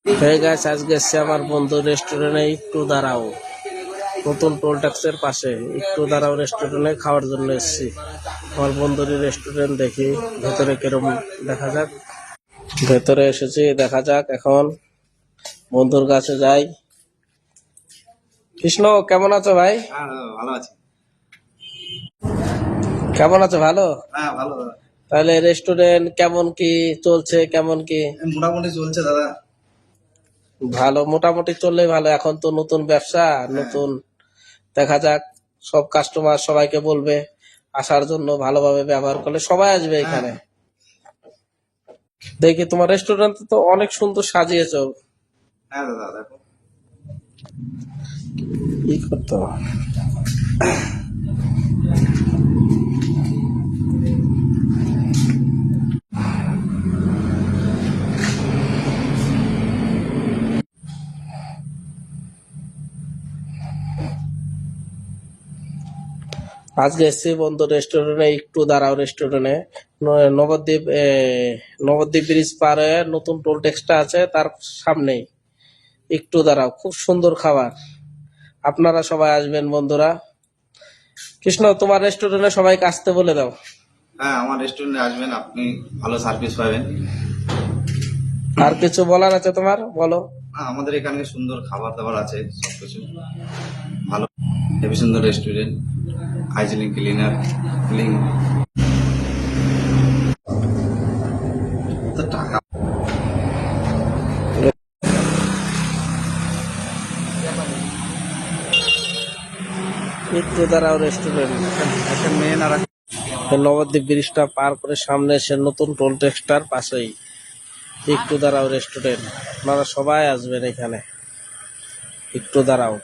হয়ে গেছে আজকে এসছে আমার বন্ধু রেস্টুরেন্টে একটু দাঁড়াও নতুন টোল ট্যাক্সের পাশে একটু দাঁড়াও রেস্টুরেন্টে খাওয়ার জন্য এসেছি। আমার বন্ধুর রেস্টুরেন্ট দেখি ভেতরে কিরম দেখা যাক। ভেতরে এসেছি, দেখা যাক এখন বন্ধুর কাছে যাই। কৃষ্ণ কেমন আছো ভাই? হ্যাঁ ভালো আছি। কেমন আছো? ভালো। হ্যাঁ ভালো দাদা। তাহলে রেস্টুরেন্ট কেমন কি চলছে, কেমন কি? মোটামুটি চলছে দাদা। ভালো, মোটামুটি চললেই ভালো। এখন তো নতুন ব্যবসা, নতুন দেখা যাক। সব কাস্টমার সবাইকে বলবে আসার জন্য, ভালোভাবে ব্যবহার করলে সবাই আসবে এখানে। দেখি তোমার রেস্টুরেন্ট তো অনেক সুন্দর সাজিয়েছো। হ্যাঁ দাদা দেখো। কি করতে হবে? আজকে এসছি বন্ধু রেস্টুরেন্টে, একটু দাঁড়াও রেস্টুরেন্টে। নবদ্বীপ নবদ্বীপ ব্রিজ পারে নতুন টোল ট্যাক্সটা আছে, তার সামনেই। একটু দাঁড়াও, খুব সুন্দর খাবার। আপনারা সবাই আসবেন বন্ধুরা। কৃষ্ণ তোমার রেস্টুরেন্টে সবাইকে আসতে বলে দাও। হ্যাঁ আমার রেস্টুরেন্টে আসবেন, আপনি ভালো সার্ভিস পাবেন। আর কিছু বলার আছে তোমার? বলো। আমাদের এখানে সুন্দর খাবার দাবার আছে, সবকিছু ভালো, হেবি সুন্দর রেস্টুরেন্ট, হাইজিনিক, ক্লিনার, ক্লিন। তো টাকা একটু দাঁড়াও রেস্টুরেন্ট। মেন আর নবদ্বীপ ব্রিজটা পার করে সামনে এসে নতুন টোল ট্যাক্সটার পাশেই একটু দাঁড়াও রেস্টুরেন্ট। আপনারা সবাই আসবেন এখানে। একটু দাঁড়াও।